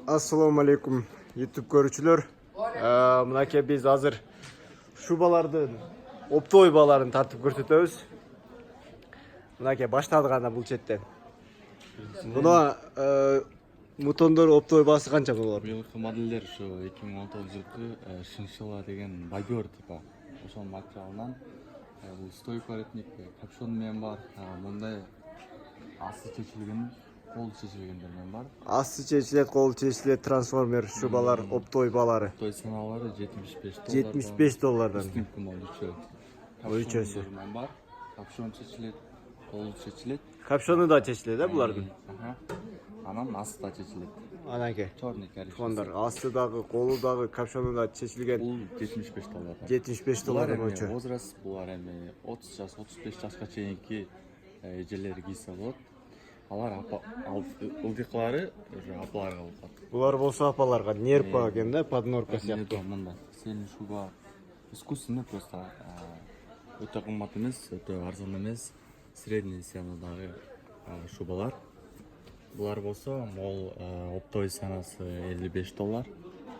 Assalamu alaikum YouTube көрүүчүлөр. Мынакей биз азыр шубалардын оптовый бааларын тартып көрсөтөбүз. Мынакей баштадык ана бул четтен. Мына мутондор оптовый баасы канча болот? Быйылкы модельдер ушу 2019 жылкы шиншилла деген бобер типа. Ошол материалынан бул стойкоретник капшон менен бар. Мындай асты чечилген, кол чечилгендер менен бар. Асты чечилет, кол чечилет, трансформер шубалар, оптовый баалары. Оптовый саналары 75 доллар. 75 доллардан. Үстүнкү модельчи. Өйчөсү. Бар. Капшон чечилет, кол чечилет. Капшону да чечилет, булардын. Анан асты да чечилет. Анакей. Черный коричневый. Фондар астыдагы, колу дагы, капшону да чечилген. Бул 75 доллар. 75 доллар болчу. Возраст булар эми 30 жаш, 35 жашка чейинки эжелер кийсе болот. Алар ылдыклары уже апаларга болот. Булар болсо апаларга нерпа экен да, поднорка сыяктуу. Мындай сенин шуба искусственный просто өтө кымбат эмес, өтө арзан эмес, средний ценадагы шубалар. Булар болсо мол оптовый санасы 55 доллар.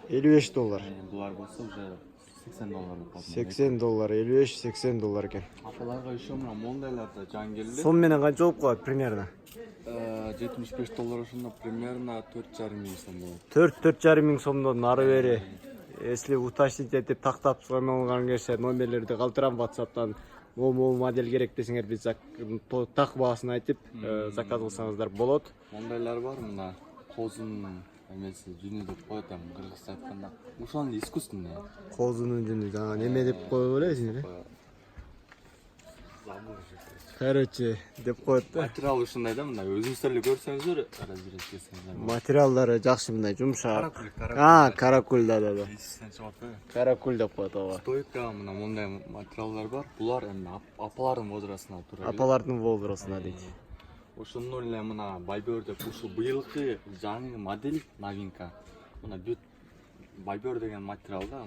55 доллар. Булар болсо уже 80 доллар болот. 80 доллар, 55-80 доллар экен. Апаларга еще мына мондайларда жан келди. Сом менен канча болуп калат примерно? 75 доллар ошондо примерно 4,5 миң сом болот. 4-4,5 миң сомдон ары бери. Если уточнить этип тактап соймолган кезде номерлерди калтырам WhatsApp'тан мол модель керек десеңер биз так баасын айтып заказ кылсаңыздар болот. Мондайлар бар мына козунун эмеси жүнү деп коет эми кыргызча айтканда. Ушул искусственный. Козунун жүнү жана неме деп кое бересиңер? Короче, деп коет да. Материал ушундай да, мындай өзүңүздөр эле көрсөңүздөр разбирать этсеңиздер. Материалдары жакшы, мындай жумшак. Каракуль, да. Каракуль деп коет ооба. Стойка мына мондай материалдар бар. Булар эми апалардын возрастына туура келет. Апалардын возрастына дейт. Ошондо эле мына Бобер деп ушул быйылкы жаңы модель новинка. Мына бүт Бобер деген материал да.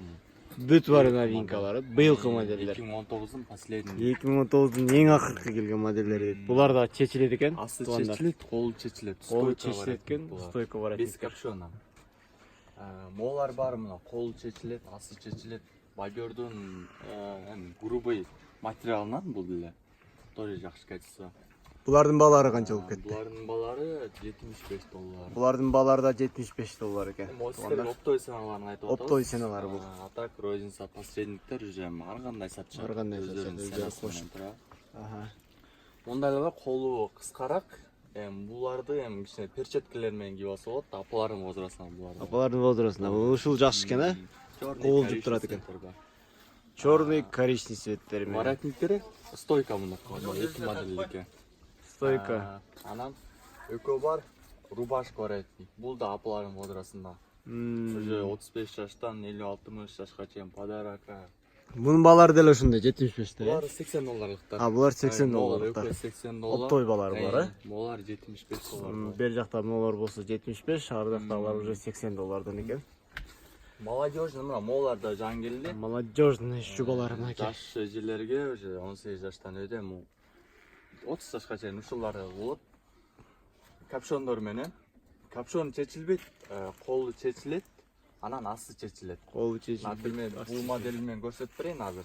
Бүт бар новинкалары, быйылкы модельдер. 2019-дун последний. 2019-дун эң акыркы келген модельдери. Булар да чечилет экен. Асты чечилет, колу чечилет. Кол чечилет экен, стойка бар экен. Без капшона. Молар бар мына, колу чечилет, асты чечилет. Бобердун грубый материалынан бул деле. Тоже жакшы качество. Булардын баалары канча болуп кетти? Булардын баалары 75 доллар. Булардын баалары да 75 доллар экен. Оптовый саналарын айтып атабыз. Оптовый саналары бул. А так розница посредниктер уже ар кандай сатышат. Ар кандай сатышат. Мондайлар колу кыскараак, буларды кичине перчаткалар менен кийип алса болот. Апалардын возрастына булар. Апалардын возрастына. Ушул жакшы экен, а? Кол жуп турат экен. Черный, коричневый цветтери менен. Воротниктери стойка мындай коет. Эки моделдики. Стойка. Анан экөө бар, рубашка воротник. Бул да апалардын возрастында. Уже 35 жаштан 50-60 жашка чейин подарок. Мунун баалары деле ушундай 75 да. Булар 80 долларлыктар. Булар 80 долларлыктар. 80 доллар. Оптовый баалары булар, Булар 75 доллар. Бер жакта молор болсо 75, ар жактагылар уже 80 доллардан экен. Молодежный мына моларда жан келди. Молодежный шубалары мынакей. Жаш эжелерге уже 18 жаштан өтө 30 жашка чейин ушулар болот. Капшондор менен. Капшон чечилбейт, колу чечилет, анан асты чечилет. Колу чечилет. Например, бул модель менен көрсөтүп берейин азыр.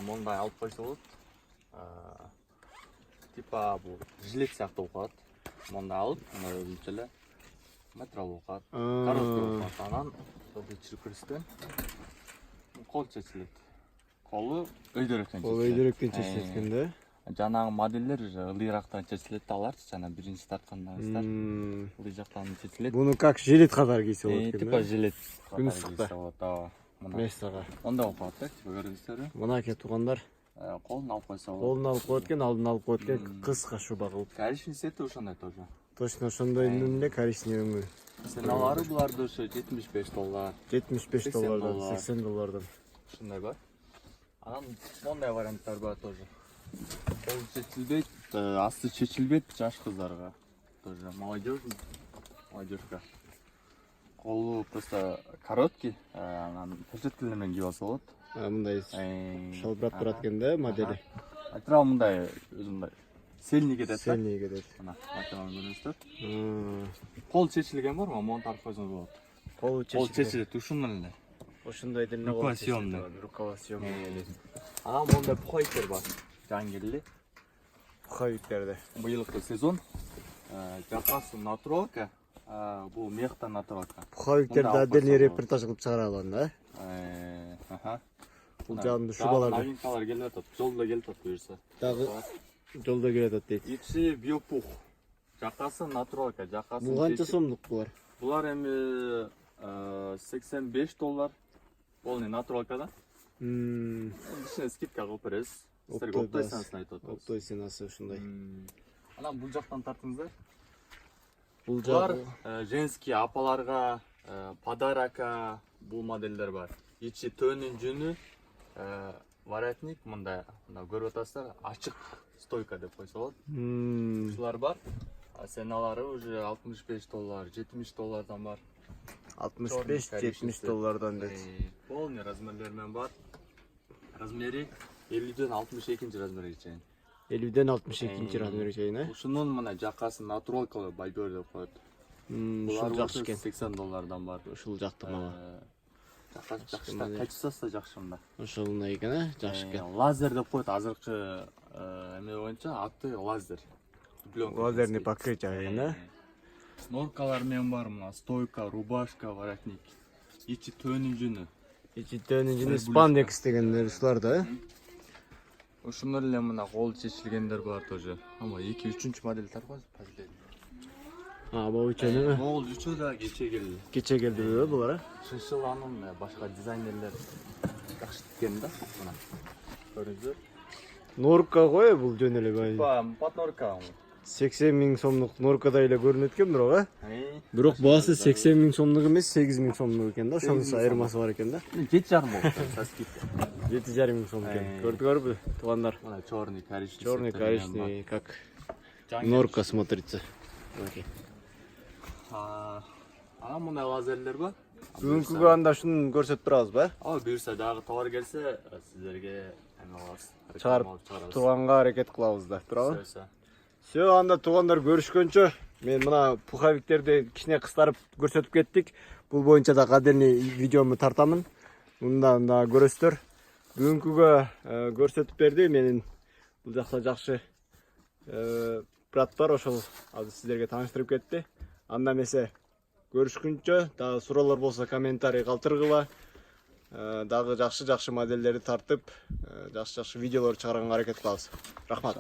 Мондай алып койсо болот. Типа бул жилет сыяктуу болуп калат. Мондай алып, мына өзүнчө эле материал болуп калат. Короткий болуп калат. Анан чиркирстен кол чечилет. Колу өйдөрөктөн чечилет. Кол өйдөрөктөн чечилет экен да. Жанагы модельдер уже ылдыйраактан чечилет аларчы, жана биринчи тарткандагысыздар. Ылдый жактан чечилет. Буну как жилет катары кийсе болот экен. Типа жилет күн ысыкта. Мессага. Онда болуп калат да, типа көрдүңүздөрбү? Мынакей туугандар. Колун алып койсо болот. Колун алып коет экен, алдын алып коет экен, кыска шуба кылып. Коричневый цвети ошондой тоже. Точно ошондой эле коричневый. Ценалары буларды ошо 75 доллар. 75 доллардан, 80 доллардан. Ушундай бар. Анан мондай варианттар бар тоже. Кол чечилбейт, асты чечилбейт жаш кыздарга. Тоже молодежка. Колу просто короткий, анан перчаткалар менен кийип алса болот. Мындай шалбырап турат экен да модели. Материал мындай өзү мындай сельный кетет. Сельный кетет. Мына материалын көрүңүздөр. Кол чечилген барбы? Монун тартып койсоңуз болот. Кол Кол чечилет ушунун эле. Ошондой деле Рукава съемный. Рукава съемный. Анан мондай пуховиктер бар. Жаңы келди. Пуховиктерде. Быйылкы сезон. Жакасы натуралка, бул мехтан натуралка. Пуховиктерде Мында алып отдельный койсо репортаж кылып чыгара алган да? Аха. Бул жагында шубаларды Новинкалар келип атат. Жолдо келип атат буюрса. дагы жолдо келип атат дейт. Ичи биопух. Жакасы натуралка, жакасы. Бул канча сомдук булар? Булар эми $85. Полный натуралкада. Ичине скидка кылып беребиз. Силерге оптой ценасын айтып атабыз. Оптой ценасы ушундай. Анан бул жактан тартыңыздар. Бул Булар жак женский апаларга подарокка бул модельдер бар. Ичи төөнүн жүнү, воротник мындай көрүп атасыздар, ачык стойка деп койсо болот. Ушулар бар. Ценалары уже $65, $70 бар. 65-70 дейт. Полный размерлер менен бар. Размери 50ден 62 размерге чейин. 50ден 62 размерге чейин, э? Ушунун мына жакасы натуралкалы байбер деп коет. Ушул жакшы экен. $80 бар. Ушул жакты мага. Жакшы, качествосы да жакшы мында. Ошондой экен, э? Жакшы экен. Лазер деп коет азыркы эме боюнча аты лазер. Лазерный покрытие экен, э? Норкалар менен бар мына стойка, рубашка, воротник. Ичи төөнүн жүнү. Ичи төөнүн жүнү спандекс дегендер ушулар да, э? Ушунун эле мына кол чечилгендер бар тоже. Ама 2-3 модель тарбайбыз позитив. Бул үчөөнү Могул үчөө да кече келди. кече келди булар, э? Шыншыл анын башка дизайнерлер жакшы тиккен да. Мына. Көрүңүздөр. Норка го бул жөн эле бай. Поднорка. 80 миң сомдук норкадай эле көрүнөт экен бирок, э? Бирок баасы 80 миң сомдук эмес, 8 миң сомдук экен да. Ошонун айырмасы бар экен да. 7,5 болот со скидкой. 7,5 миң сом экен. Көрдүңөрбү, туугандар? Мына черный, коричневый. Черный, коричневый, как норка смотрится. Анан мындай лазерлер бар. Бүгүнкүгө анда шуну көрсөтүп турабызбы, э? Буюрса дагы товар келсе, сиздерге эме алабыз. Чыгарып турганга аракет кылабыз да, туурабы? Все, анда туугандар көрүшкөнчө, мен мына пуховиктерди кичине кыстарып көрсөтүп кеттик. Бул боюнча да отдельный видеому тартамын. Мындан да көрөсүздөр. Бүгүнкүгө көрсөтүп берди. Менин бул жакта жакшы брат бар, ошол азыр сиздерге тааныштырып кетти. Анда эмесе көрүшкөнчө, дагы суроолор болсо комментарий калтыргыла. Дагы жакшы модельдерди тартып, жакшы видеолор чыгарганга аракет кылабыз. Рахмат.